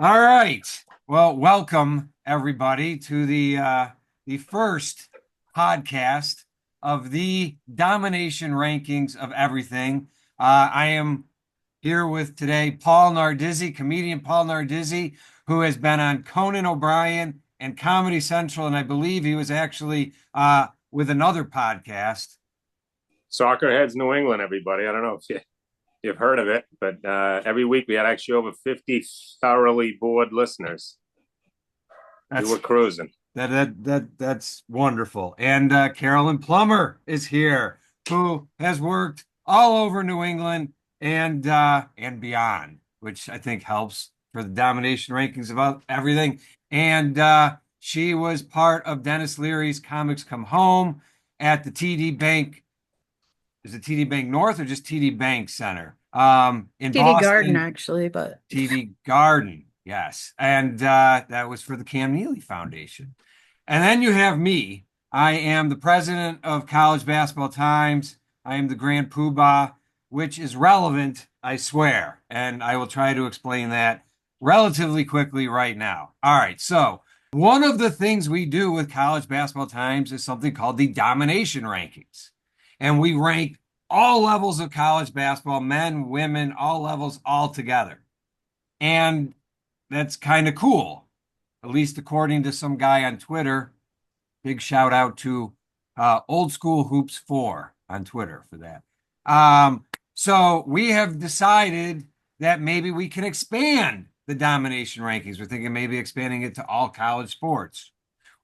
All right. Well, welcome everybody to the first podcast of the Domination Rankings of Everything. I am here with today Paul Nardizzi, comedian Paul Nardizzi, who has been on Conan O'Brien and Comedy Central, and I believe he was actually with another podcast. Soccer Heads New England, everybody. I don't know if you've heard of it, but every week we had actually over 50 thoroughly bored listeners. We That's were cruising. that's wonderful. And Carolyn Plummer is here, who has worked all over New England and beyond, which I think helps for the domination rankings about everything. And she was part of Dennis Leary's Comics Come Home at the TD Bank. Is it TD Bank North or just TD Bank Center? In TD Garden, Boston, actually, but TD Garden. Yes. And that was for the Cam Neely Foundation. And then you have me. I am the president of College Basketball Times. I am the Grand Poobah, which is relevant, I swear. And I will try to explain that relatively quickly right now. All right. So, one of the things we do with College Basketball Times is something called the Domination Rankings. And we rank all levels of college basketball, men, women, all levels, all together. And that's kind of cool, at least according to some guy on Twitter. Big shout out to Old School Hoops 4 on Twitter for that. So we have decided that maybe we can expand the domination rankings. We're thinking maybe expanding it to all college sports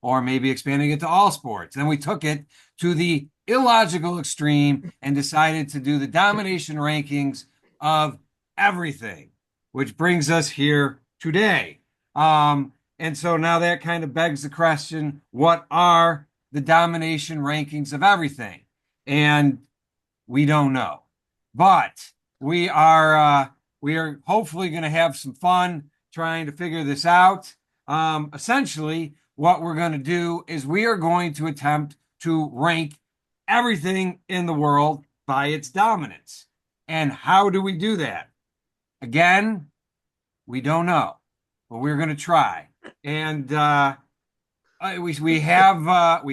or maybe expanding it to all sports. Then we took it to the illogical extreme and decided to do the domination rankings of everything, which brings us here today. And so now that kind of begs the question, what are the domination rankings of everything? And we don't know. But we are hopefully going to have some fun trying to figure this out. Essentially, what we're going to do is we are going to attempt to rank everything in the world by its dominance. And how do we do that? Again, we don't know, but we're going to try. And we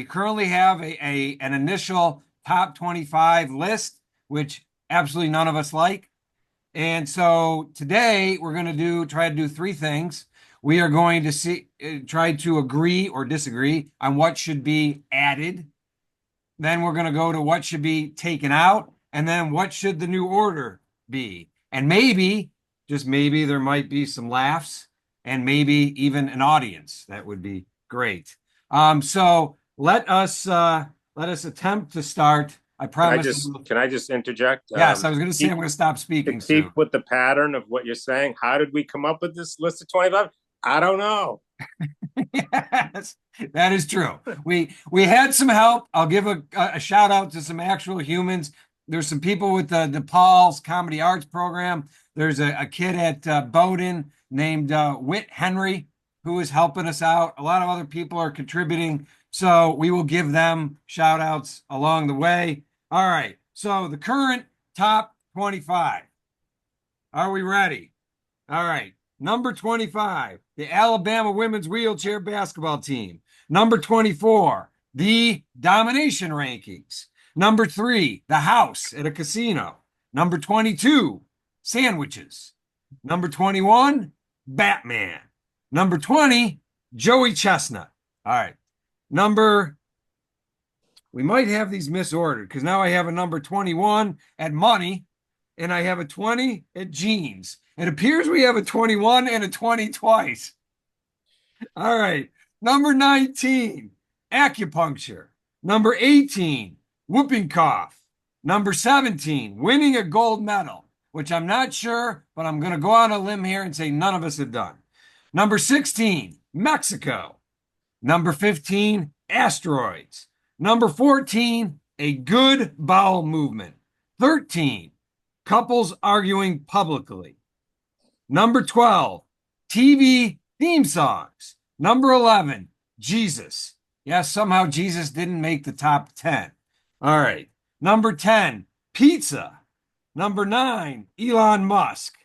currently have an initial top 25 list, which absolutely none of us like. And so today we're going to try to do three things. We are going to try to agree or disagree on what should be added. Then we're going to go to what should be taken out, and then what should the new order be? And maybe, just maybe, there might be some laughs and maybe even an audience. That would be great. So let us attempt to start. I promise. Can I just interject? Yes, I was going to say I'm going to stop speaking to keep soon. with the pattern of what you're saying. How did we come up with this list of 25? I don't know. Yes, that is true. We had some help. I'll give a shout out to some actual humans. There's some people with the Paul's Comedy Arts Program. There's a kid at Bowdoin named Whit Henry who is helping us out. A lot of other people are contributing. So we will give them shout outs along the way. All right. So the current top 25. Are we ready? All right. Number 25, the Alabama women's wheelchair basketball team. Number 24, the domination rankings. Number 3, the house at a casino. Number 22, sandwiches. Number 21, Batman. Number 20, Joey Chestnut. All right. We might have these misordered because now I have a number 21 at money and I have a 20 at jeans. It appears we have a 21 and a 20 twice. All right. Number 19, acupuncture. Number 18, whooping cough. Number 17, winning a gold medal, which I'm not sure, but I'm going to go on a limb here and say none of us have done. Number 16, Mexico. Number 15, asteroids. Number 14, a good bowel movement. 13, couples arguing publicly. Number 12, TV theme songs. Number 11, Jesus. Yes, somehow Jesus didn't make the top 10. All right. Number 10, pizza. Number 9, Elon Musk.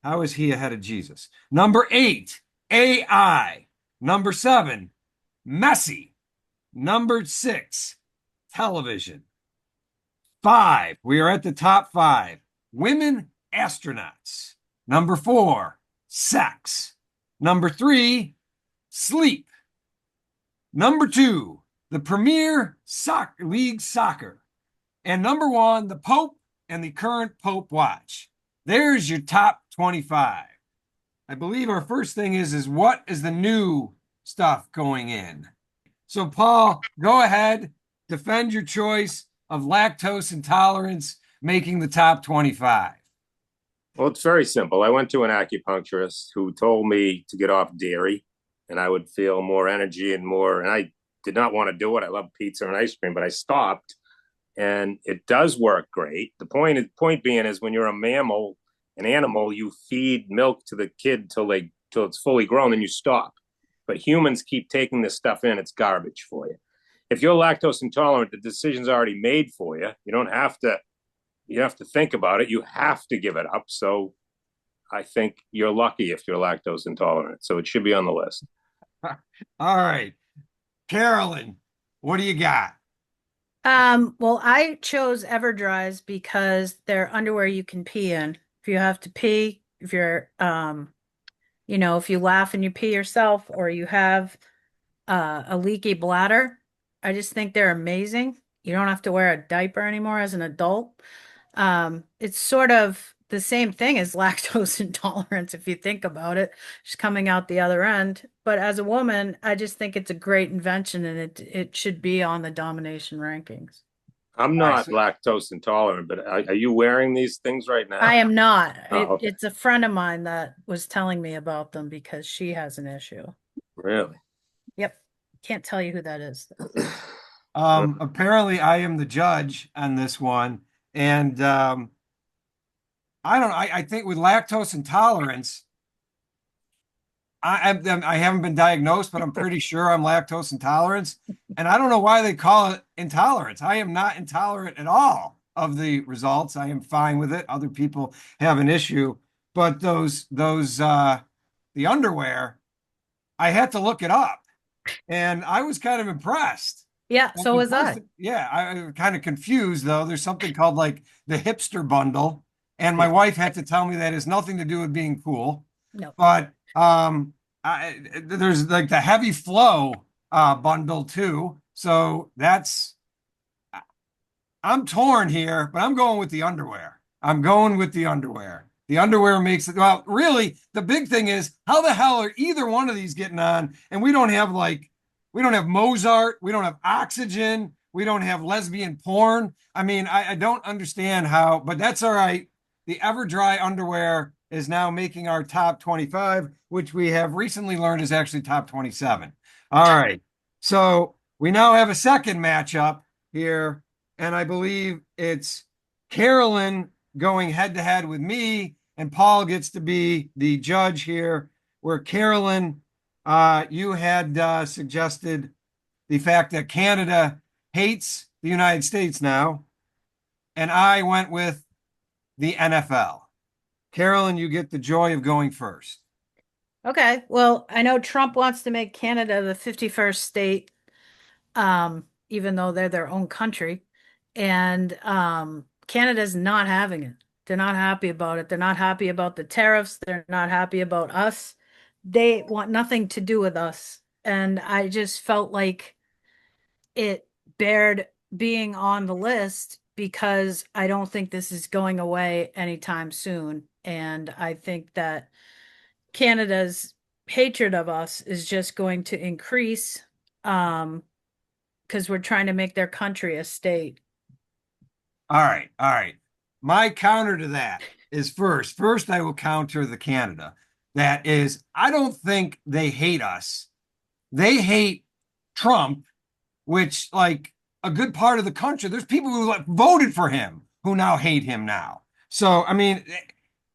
How is he ahead of Jesus? Number 8, AI. Number 7, messy. Number 6, television. 5, we are at the top 5. Women astronauts. Number 4, sex. Number 3, sleep. Number 2, the Premier League soccer. And number 1, the Pope and the current Pope watch. There's your top 25. I believe our first thing is what is the new stuff going in? So, Paul, go ahead, defend your choice of lactose intolerance making the top 25. Well, it's very simple. I went to an acupuncturist who told me to get off dairy and I would feel more energy and more. And I did not want to do it. I love pizza and ice cream, but I stopped and it does work great. The point being is when you're a mammal, an animal, you feed milk to the kid till it's fully grown, then you stop. But humans keep taking this stuff in, it's garbage for you. If you're lactose intolerant, the decision's already made for you. You have to think about it. You have to give it up. So I think you're lucky if you're lactose intolerant. So it should be on the list. All right. Carolyn, what do you got? Well, I chose Everdries because they're underwear you can pee in. If you have to pee, if you're if you laugh and you pee yourself or you have a leaky bladder, I just think they're amazing. You don't have to wear a diaper anymore as an adult. It's sort of the same thing as lactose intolerance if you think about it, just coming out the other end. But as a woman, I just think it's a great invention and it should be on the domination rankings. I'm All right. not lactose intolerant, but are you wearing these things right now? I am not. Oh, okay. It's a friend of mine that was telling me about them because she has an issue. Really? Yep. Can't tell you who that is. Apparently I am the judge on this one. And I don't know. I think with lactose intolerance, I haven't been diagnosed, but I'm pretty sure I'm lactose intolerant. And I don't know why they call it intolerance. I am not intolerant at all of the results. I am fine with it. Other people have an issue, but the underwear, I had to look it up, and I was kind of impressed. Yeah, so was I. Yeah, I'm kind of confused though. There's something called like the hipster bundle, and my wife had to tell me that has nothing to do with being cool. No. But there's like the heavy flow bundle too. So I'm torn here, but I'm going with the underwear. I'm going with the underwear. The underwear makes it, well, really, the big thing is how the hell are either one of these getting on? And we don't have Mozart, we don't have Oxygen, we don't have lesbian porn. I mean, I don't understand how, but that's all right. The EverDry underwear is now making our top 25, which we have recently learned is actually top 27. All right. So we now have a second matchup here, and I believe it's Carolyn going head to head with me, and Paul gets to be the judge here, where Carolyn, you had suggested the fact that Canada hates the United States now, and I went with the NFL. Carolyn, you get the joy of going first. Okay. Well, I know Trump wants to make Canada the 51st state, even though they're their own country. And Canada's not having it. They're not happy about it. They're not happy about the tariffs. They're not happy about us. They want nothing to do with us. And I just felt like it bared being on the list because I don't think this is going away anytime soon. And I think that Canada's hatred of us is just going to increase because we're trying to make their country a state. All right. All right. My counter to that is first, I will counter the Canada. That is, I don't think they hate us. They hate Trump, which, like, a good part of the country, there's people who like voted for him who now hate him now. So, I mean,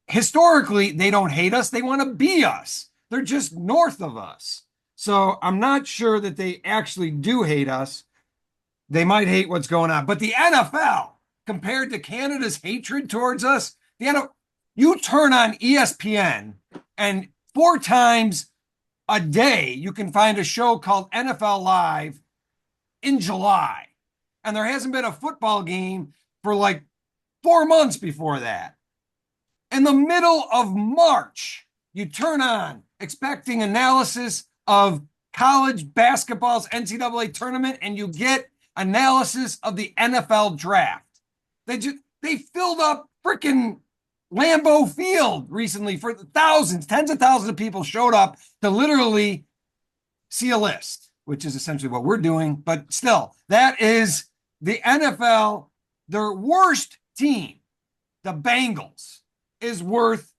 historically, they don't hate us. They want to be us. They're just north of us. So I'm not sure that they actually do hate us. They might hate what's going on. But the NFL, compared to Canada's hatred towards us, you turn on ESPN and 4 times a day you can find a show called NFL Live in July. And there hasn't been a football game for like 4 months before that. In the middle of March, you turn on expecting analysis of college basketball's NCAA tournament, and you get analysis of the NFL draft. They filled up freaking Lambeau Field recently for thousands, tens of thousands of people showed up to literally see a list, which is essentially what we're doing. But still, that is the NFL. Their worst team, the Bengals, is worth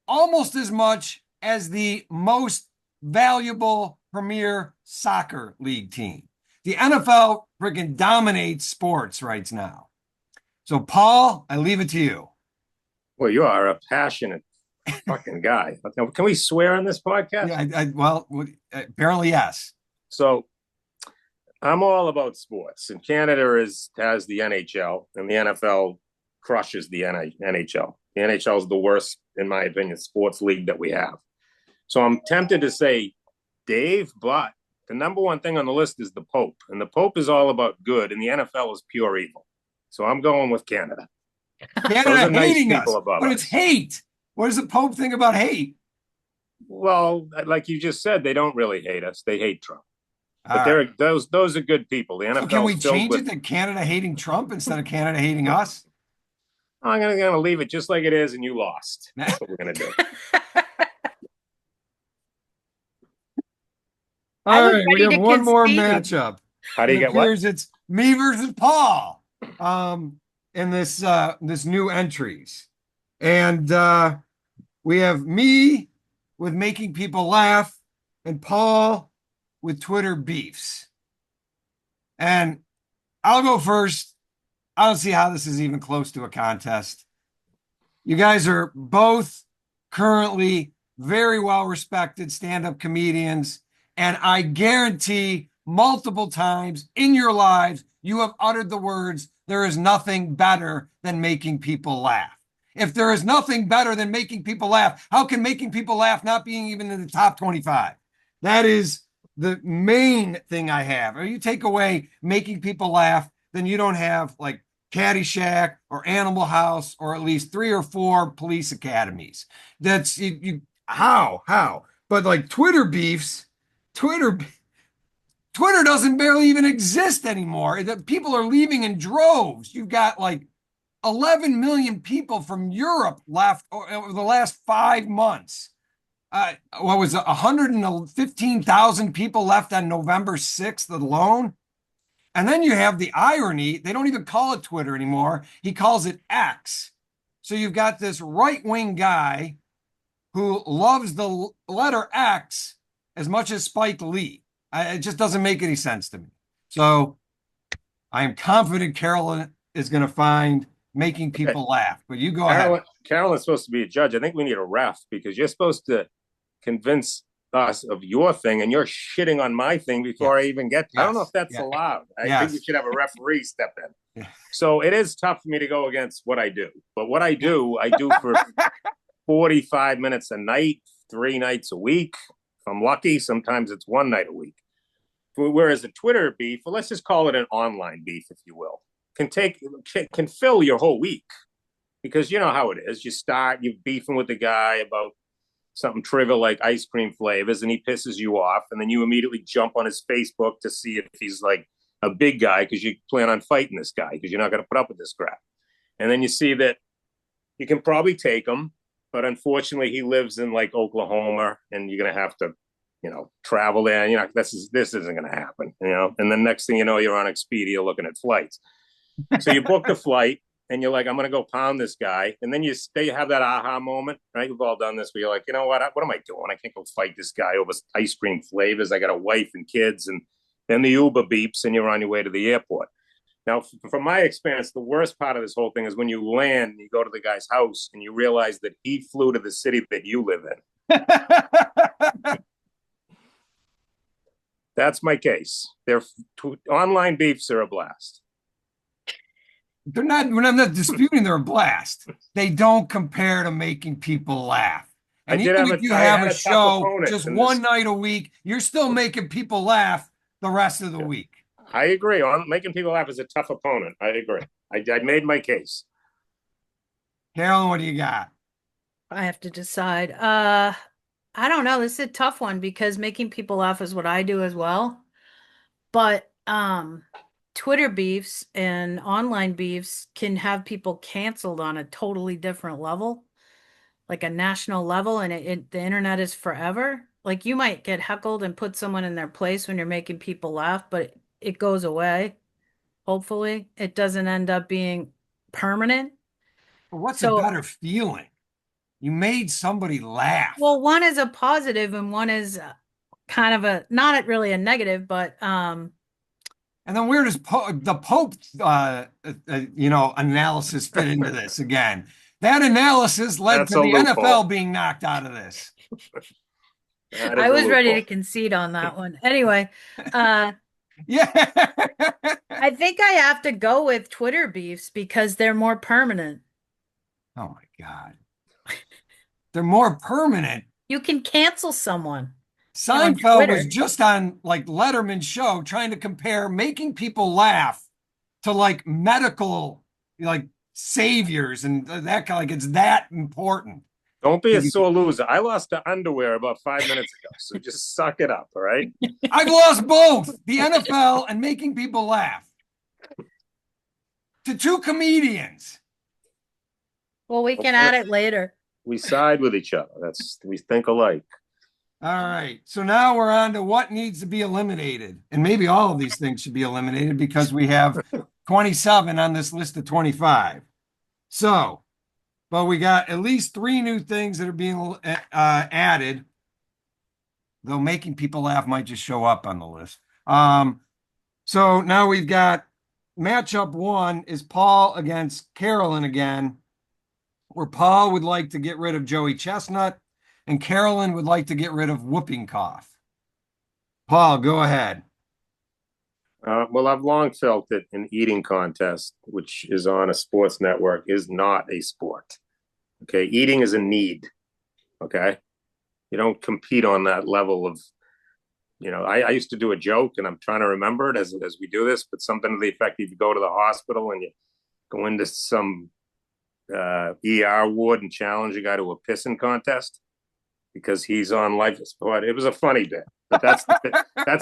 almost as much as the most valuable Premier Soccer League team. The NFL freaking dominates sports right now. So, Paul, I leave it to you. Well, you are a passionate fucking guy. Now, can we swear on this podcast? Yeah, well, apparently, yes. So I'm all about sports, and Canada has the NHL, and the NFL crushes the NHL. The NHL is the worst, in my opinion, sports league that we have. So I'm tempted to say Dave, but the number one thing on the list is the Pope, and the Pope is all about good, and the NFL is pure evil. So I'm going with Canada. Canada hating nice us, but it's hate. What does the Pope think about hate? Well, like you just said, they don't really hate us; they hate Trump. All But right. those are good people. The NFL. So can we change it to Canada hating Trump instead of Canada hating us? I'm gonna leave it just like it is, and you lost. That's what we're gonna do. All right, we ready have to one more concede. matchup. How do you It get what? appears it's me versus Paul in this new entries. And we have me with making people laugh and Paul with Twitter beefs. And I'll go first. I don't see how this is even close to a contest. You guys are both currently very well respected stand-up comedians, and I guarantee multiple times in your lives you have uttered the words, there is nothing better than making people laugh. If there is nothing better than making people laugh, how can making people laugh not being even in the top 25? That is the main thing I have. Or you take away making people laugh, then you don't have like Caddyshack or Animal House or at least 3 or 4 police academies. That's you how? But like Twitter doesn't barely even exist anymore. People are leaving in droves. You've got like 11 million people from Europe left over the last 5 months. What was it, 115,000 people left on November 6th alone? And then you have the irony, they don't even call it Twitter anymore. He calls it X. So you've got this right-wing guy who loves the letter X as much as Spike Lee. It just doesn't make any sense to me. So I am confident Carolyn is going to find making people laugh. But you go ahead. Carolyn's supposed to be a judge. I think we need a ref because you're supposed to convince us of your thing, and you're shitting on my thing before I even get. I don't know if that's allowed. I think we should have a referee step in. Yeah. So it is tough for me to go against what I do. But what I do for 45 minutes a night, 3 nights a week. If I'm lucky, sometimes it's 1 night a week. Whereas a Twitter beef, well, let's just call it an online beef, if you will, can fill your whole week. Because you know how it is. You're beefing with the guy about something trivial like ice cream flavors, and he pisses you off, and then you immediately jump on his Facebook to see if he's like a big guy because you plan on fighting this guy because you're not going to put up with this crap. And then you see that you can probably take him, but unfortunately he lives in like Oklahoma, and you're going to have to, travel there. This isn't going to happen, And then next thing you know, you're on Expedia looking at flights. So you book the flight. And you're like, I'm going to go pound this guy. And then you have that aha moment, right? We've all done this where you're like, you know what? What am I doing? I can't go fight this guy over ice cream flavors. I got a wife and kids. And then the Uber beeps and you're on your way to the airport. Now, from my experience, the worst part of this whole thing is when you land and you go to the guy's house and you realize that he flew to the city that you live in. That's my case. Online beefs are a blast. We're not disputing they're a blast. They don't compare to making people laugh. I And did even have if you I have had a a tough show opponent just in one this. night a week, you're still making people laugh the rest of the week. I agree. On making people laugh is a tough opponent. I agree. I made my case. Carolyn, what do you got? I have to decide. I don't know. This is a tough one because making people laugh is what I do as well. But Twitter beefs and online beefs can have people canceled on a totally different level, like a national level, and the internet is forever. Like you might get heckled and put someone in their place when you're making people laugh, but it goes away. Hopefully, it doesn't end up being permanent. But what's a So, better feeling? You made somebody laugh. well, one is a positive and one is kind of a not really a negative, but And then where does the Pope, analysis fit into this again? That analysis led That's to a the NFL loophole. being knocked out of this. That I is a was ready to loophole. concede on that one. Anyway, uh, Yeah. I think I have to go with Twitter beefs because they're more permanent. Oh my God. They're more permanent. You can cancel someone on Seinfeld was Twitter. just on like Letterman's show trying to compare making people laugh to like medical like saviors and that kind of like it's that important. Don't be a sore loser. I lost the underwear about 5 minutes ago, so just suck it up, all right? I've lost both the NFL and making people laugh to two comedians. Well, we can add it later. We side with each other. We think alike. All right. So now we're on to what needs to be eliminated. And maybe all of these things should be eliminated because we have 27 on this list of 25. So, but we got at least three new things that are being added, though making people laugh might just show up on the list. So now we've got matchup one is Paul against Carolyn again, where Paul would like to get rid of Joey Chestnut and Carolyn would like to get rid of whooping cough. Paul, go ahead. Well, I've long felt that an eating contest, which is on a sports network, is not a sport. Okay. Eating is a need. Okay. You don't compete on that level of, I used to do a joke and I'm trying to remember it as we do this, but something to the effect if you go to the hospital and you go into some ER ward and challenge a guy to a pissing contest because he's on life support. It was a funny bit, but that's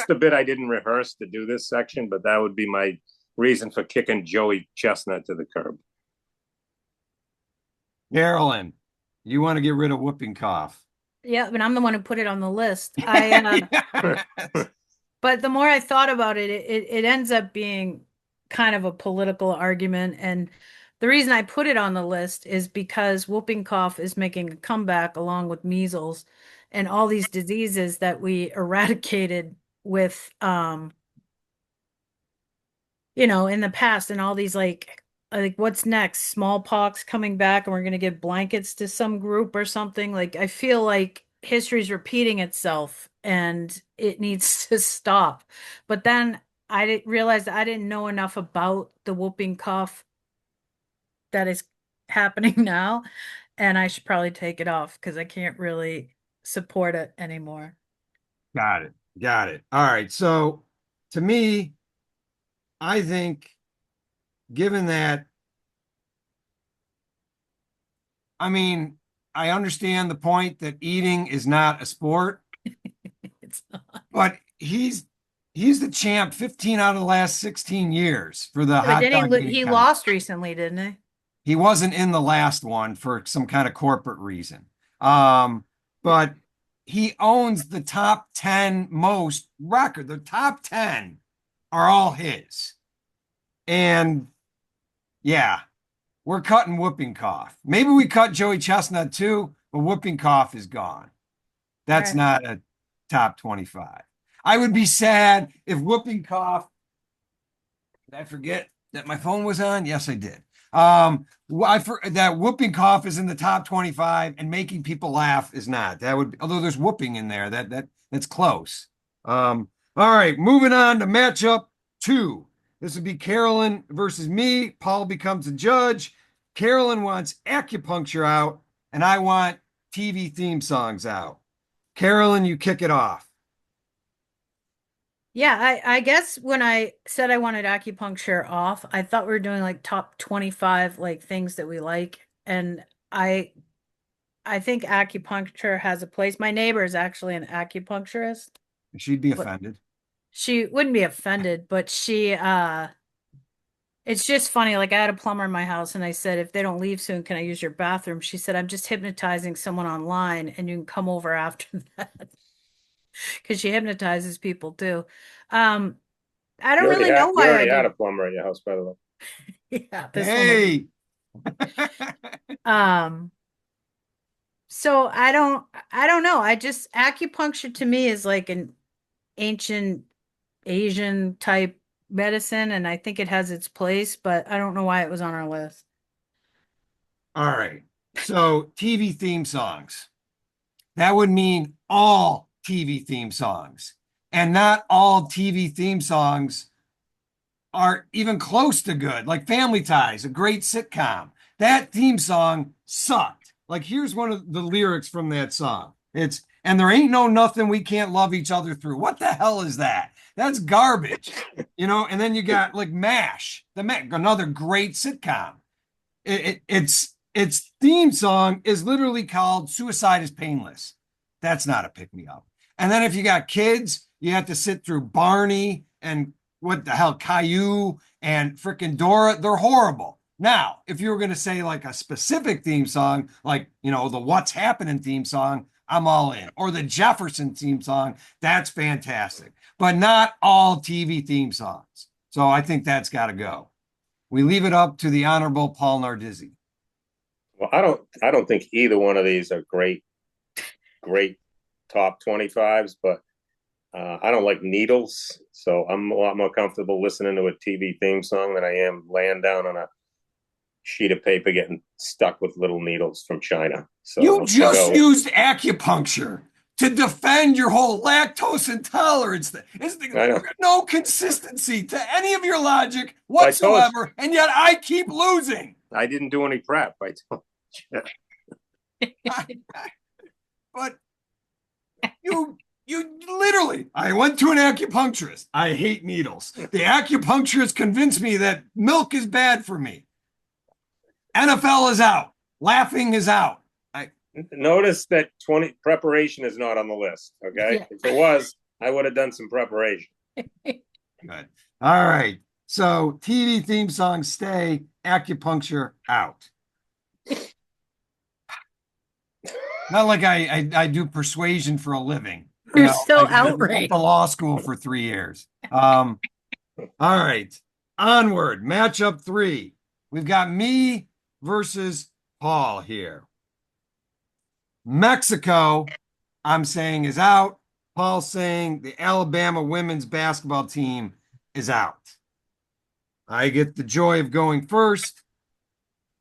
the bit I didn't rehearse to do this section, but that would be my reason for kicking Joey Chestnut to the curb. Carolyn, you want to get rid of whooping cough. Yeah, but I'm the one who put it on the list. But the more I thought about it, it ends up being kind of a political argument. And the reason I put it on the list is because whooping cough is making a comeback along with measles and all these diseases that we eradicated with in the past and all these like what's next? Smallpox coming back and we're going to give blankets to some group or something. Like I feel like history's repeating itself and it needs to stop. But then I didn't realize I didn't know enough about the whooping cough that is happening now, and I should probably take it off because I can't really support it anymore. Got it. Got it. All right. So to me, I think given that, I mean, I understand the point that eating is not a sport, It's not. but he's the champ 15 out of the last 16 years for the But hot then dog eating he contest. lost recently, didn't he? He wasn't in the last one for some kind of corporate reason. But he owns the top 10 most record. The top 10 are all his. And yeah, we're cutting whooping cough. Maybe we cut Joey Chestnut too, but whooping cough is gone. All That's right. not a top 25. I would be sad if whooping cough, did I forget that my phone was on? Yes, I did. That whooping cough is in the top 25 and making people laugh is not. That would, although there's whooping in there, that's close. All right, moving on to matchup two. This would be Carolyn versus me. Paul becomes the judge. Carolyn wants acupuncture out, and I want TV theme songs out. Carolyn, you kick it off. Yeah, I guess when I said I wanted acupuncture off, I thought we were doing like top 25 like things that we like. And I I think acupuncture has a place. My neighbor is actually an acupuncturist, She'd be but offended. she wouldn't be offended, but it's just funny. Like I had a plumber in my house and I said, if they don't leave soon, can I use your bathroom? She said, I'm just hypnotizing someone online and you can come over after that because she hypnotizes people too. Um, I don't really know You why I already had a do. plumber at your house, by the way. Yeah, this one will be. Hey. Um, so I don't know. I just acupuncture to me is like an ancient Asian type medicine, and I think it has its place, but I don't know why it was on our list. All right. So TV theme songs. That would mean all TV theme songs. And not all TV theme songs are even close to good. Like Family Ties, a great sitcom. That theme song sucked. Like here's one of the lyrics from that song. It's and there ain't no nothing we can't love each other through. What the hell is that? That's garbage. And then you got like MASH, another great sitcom. Its theme song is literally called "Suicide is Painless." That's not a pick me up. And then if you got kids, you have to sit through Barney and what the hell, Caillou and freaking Dora. They're horrible. Now, if you were going to say like a specific theme song, like the "What's Happening" theme song, I'm all in. Or the Jefferson theme song, that's fantastic. But not all TV theme songs. So I think that's got to go. We leave it up to the Honorable Paul Nardizzi. Well, I don't think either one of these are great top 25s, but I don't like needles, so I'm a lot more comfortable listening to a TV theme song than I am laying down on a sheet of paper getting stuck with little needles from China. So You I'll just go. used acupuncture to defend your whole lactose intolerance. I know. No consistency to any of your logic I told whatsoever, and yet I keep losing. I didn't do any prep. I told you. But you literally, I went to an acupuncturist. I hate needles. The acupuncturist convinced me that milk is bad for me. NFL is out. Laughing is out. Notice that 20 preparation is not on the list. Okay, Yeah. if it was, I would have done some preparation. Good. All right. So TV theme songs stay, acupuncture out. Not like I do persuasion for a living. You're so I went outraged. to law school for 3 years. All right. Onward. Matchup 3. We've got me versus Paul here. Mexico, I'm saying, is out. Paul's saying the Alabama women's basketball team is out. I get the joy of going first.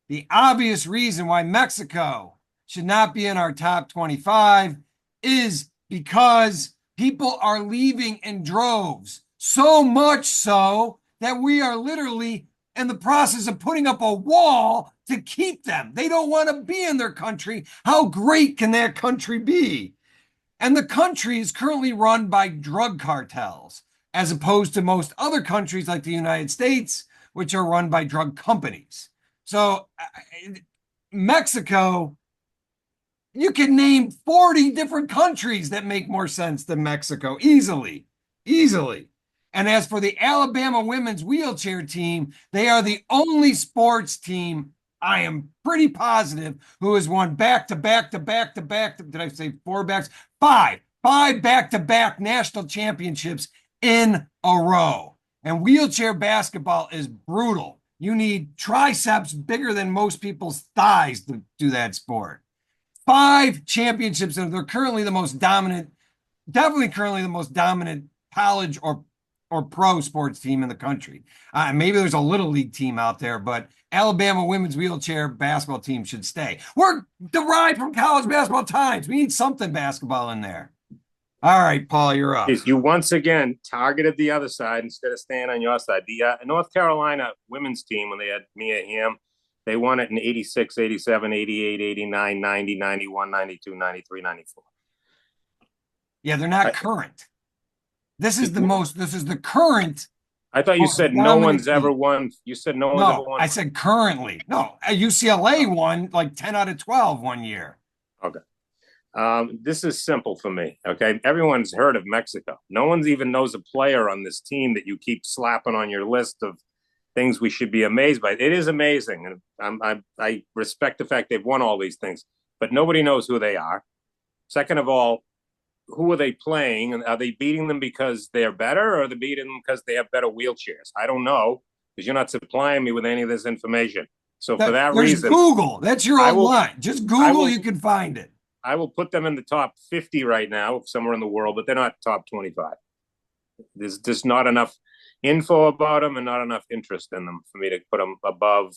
The obvious reason why Mexico should not be in our top 25 is because people are leaving in droves. So much so that we are literally in the process of putting up a wall to keep them. They don't want to be in their country. How great can that country be? And the country is currently run by drug cartels, as opposed to most other countries like the United States, which are run by drug companies. So, Mexico, you can name 40 different countries that make more sense than Mexico easily, easily. And as for the Alabama women's wheelchair team, they are the only sports team I am pretty positive who has won back to back to back to back. Did I say four backs? Five back to back national championships in a row. And wheelchair basketball is brutal. You need triceps bigger than most people's thighs to do that sport. 5 championships, and they're currently the most dominant, definitely currently the most dominant college or pro sports team in the country. Maybe there's a little league team out there, but Alabama women's wheelchair basketball team should stay. We're derived from college basketball times. We need something basketball in there. All right, Paul, you're up. You once again targeted the other side instead of staying on your side. The North Carolina women's team, when they had Mia Hamm, They won it in 86, 87, 88, 89, 90, 91, 92, 93, 94. Yeah, they're not I, current. This is the current I thought you most said no dominant one's ever team. won. You said no one's ever No, won. I said currently. No, UCLA won like 10 out of 12 one year. Okay. This is simple for me. Okay. Everyone's heard of Mexico. No one's even knows a player on this team that you keep slapping on your list of things we should be amazed by. It is amazing. And I respect the fact they've won all these things, but nobody knows who they are. Second of all, who are they playing? And are they beating them because they're better, or are they beating them because they have better wheelchairs? I don't know, because you're not supplying me with any of this information. So for that There's reason, Google. That's your I old will line. Just I Google, will you can find it. I will put them in the top 50 right now, somewhere in the world, but they're not top 25. There's just not enough info about them and not enough interest in them for me to put them above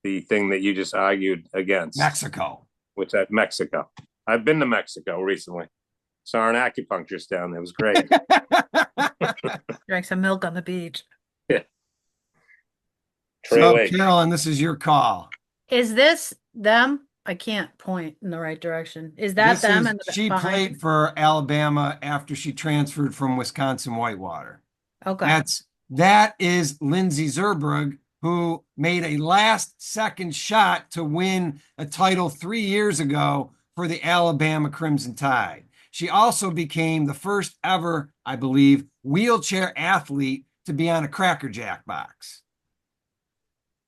the thing that you just argued against, Mexico. which is Mexico. I've been to Mexico recently. Saw an acupuncturist down there. It was great. Drank some milk on the beach. Yeah. Tree So, Lake. Carolyn, this is your call. Is this them? I can't point in the right direction. Is that This them? is And she played for Alabama after she transferred from Wisconsin Whitewater. okay. That is Lindsey Zerbrug, who made a last-second shot to win a title 3 years ago for the Alabama Crimson Tide. She also became the first ever, I believe, wheelchair athlete to be on a Cracker Jack box.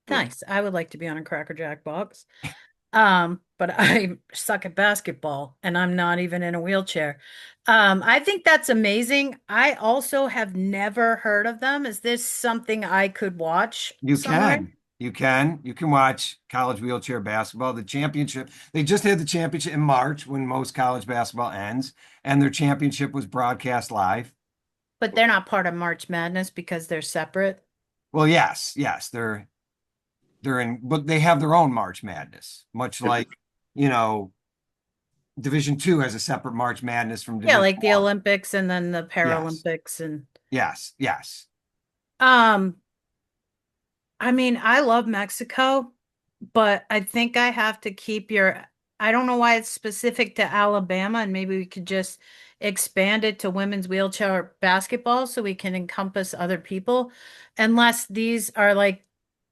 Nice. I would like to be on a Cracker Jack box. But I suck at basketball and I'm not even in a wheelchair. I think that's amazing. I also have never heard of them. Is this something I could watch You somewhere? can. You can watch college wheelchair basketball. The championship, they just had the championship in March when most college basketball ends, and their championship was broadcast live. But they're not part of March Madness because they're separate. Well, yes, they're in, but they have their own March Madness, much like, you know, Division II has a separate March Madness from Yeah, Division like the One. Olympics and then the Yes, Paralympics and yes. um I mean, I love Mexico, but I think I have to keep your, I don't know why it's specific to Alabama, and maybe we could just expand it to women's wheelchair basketball so we can encompass other people, unless these are like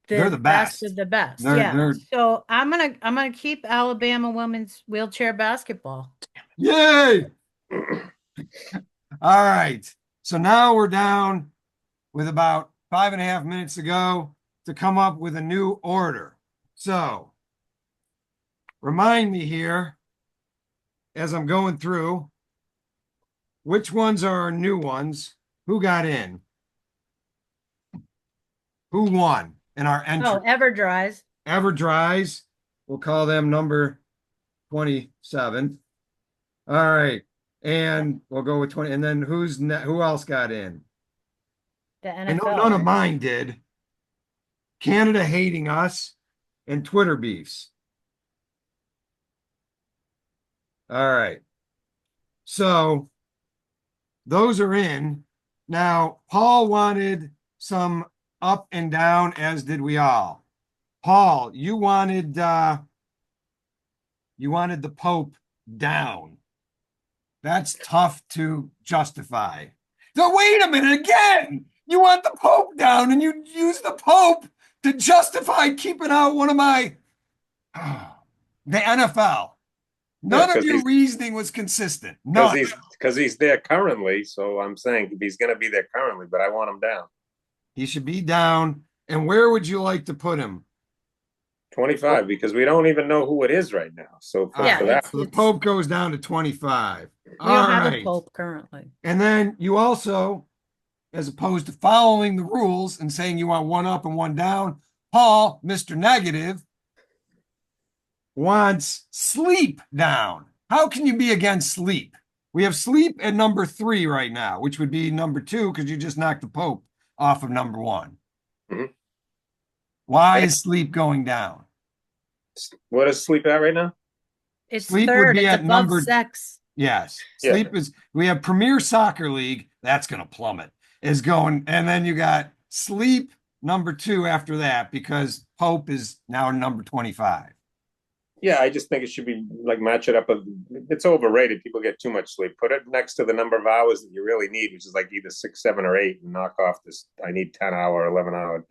They're the the best of best. the best. They're Yeah. they're So I'm gonna keep Alabama women's wheelchair basketball. yay. All right. So now we're down with about 5.5 minutes to go to come up with a new order. So remind me here as I'm going through which ones are our new ones, who got in, who won in our Oh, entry. Everdries. Everdries, we'll call them number 27. All right. And we'll go with 20. And then who else got in? The I know NFL. none of mine did. Canada hating us and Twitter beefs. All right. So those are in. Now, Paul wanted some up and down, as did we all. Paul, you wanted the Pope down. That's tough to justify. So wait a minute again. You want the Pope down, and you use the Pope to justify keeping out one of my the NFL. None of your reasoning was consistent. None. Because he's there currently. So I'm saying he's going to be there currently, but I want him down. He should be down. And where would you like to put him? 25, because we don't even know who it is right now. So for Yeah, that, the Pope goes down to 25. We All don't have a right. pope currently. And then you also, as opposed to following the rules and saying you want one up and one down, Paul, Mr. Negative, wants sleep down. How can you be against sleep? We have sleep at number 3 right now, which would be number 2 because you just knocked the Pope off of number 1. Mhm. Why is sleep going down? What is sleep at right now? It's Sleep would third. be It's at above number sex. Yes. Yeah. Sleep is, we have Premier Soccer League, that's going to plummet, is going, and then you got sleep number 2 after that, because Pope is now number 25. Yeah, I just think it should be like match it up. It's overrated. People get too much sleep. Put it next to the number of hours that you really need, which is like either 6, 7, or 8, and knock off this. I need 10-hour, 11-hour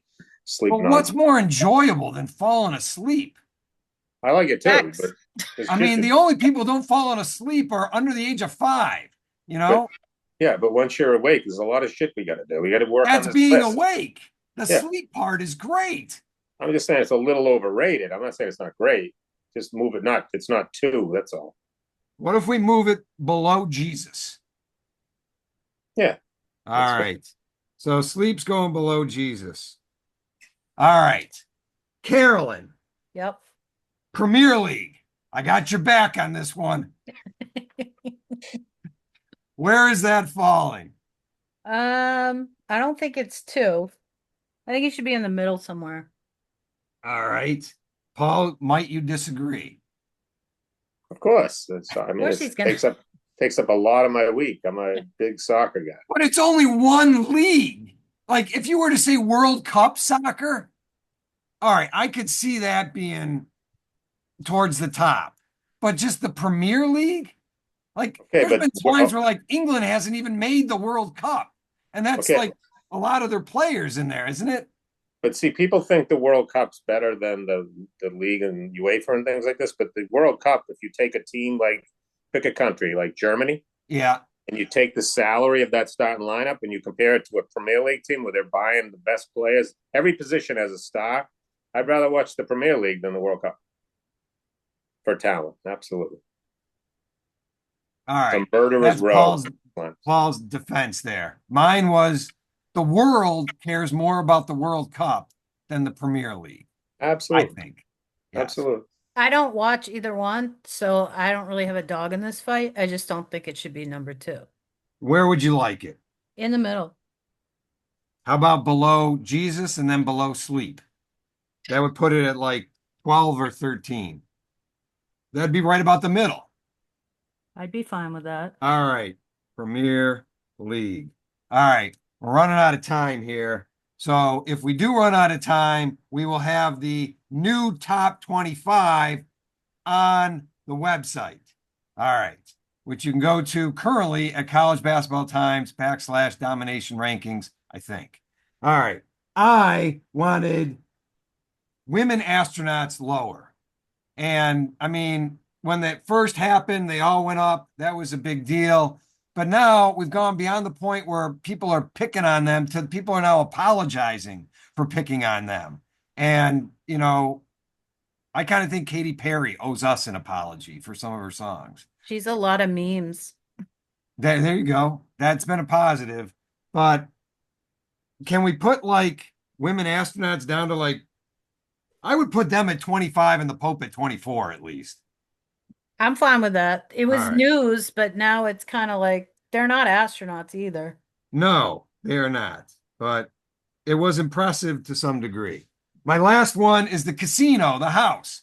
sleep But what's nonsense. more enjoyable than falling asleep? I like it too, but Sex. it's I just, mean, the only people who don't fall asleep are under the age of 5, you but know? yeah, but once you're awake, there's a lot of shit we got to do. We got to work on That's this being list. awake. The Yeah, sleep part is great. I'm just saying it's a little overrated. I'm not saying it's not great. Just move it. Not it's not 2. That's all. What if we move it below Jesus? Yeah, that's All fine. right. So sleep's going below Jesus. All right. Carolyn, Yep. Premier League. I got your back on this one. Where is that falling? I don't think it's 2. I think it should be in the middle somewhere. All right. Paul, might you disagree? Of course. I Of mean, course it he's gonna. takes up a lot of my week. I'm a big soccer guy. But it's only one league. Like if you were to say World Cup soccer, all right, I could see that being towards the top. But just the Premier League? Like Okay, there's but been times where like England hasn't even made the World Cup. And that's okay, like a lot of their players in there, isn't it? but see, people think the World Cup's better than the league and UEFA and things like this. But the World Cup, if you take a team like pick a country like Germany, Yeah. and you take the salary of that starting lineup and you compare it to a Premier League team where they're buying the best players, every position has a star. I'd rather watch the Premier League than the World Cup for talent. Absolutely, All it's a right. murderer's That's row. Paul's defense there. Mine was the world cares more about the World Cup than the Premier League, I Absolutely, think. Yes. absolutely. I don't watch either one, so I don't really have a dog in this fight. I just don't think it should be number 2. Where would you like it? In the middle. How about below Jesus and then below sleep? That would put it at like 12 or 13. That'd be right about the middle. I'd be fine with that. All right. Premier League. All right. We're running out of time here. So if we do run out of time, we will have the new top 25 on the website. All right. Which you can go to currently at College Basketball Times / Domination Rankings, I think. All right. I wanted women astronauts lower. And I mean, when that first happened, they all went up. That was a big deal. But now we've gone beyond the point where people are picking on them to people are now apologizing for picking on them. And, you know, I kind of think Katy Perry owes us an apology for some of her songs. She's a lot of memes. There you go. That's been a positive. But can we put like women astronauts down to like, I would put them at 25 and the Pope at 24 at least. I'm fine with that. It All was right. news, but now it's kind of like they're not astronauts either. No, they are not. But it was impressive to some degree. My last one is the casino, the house.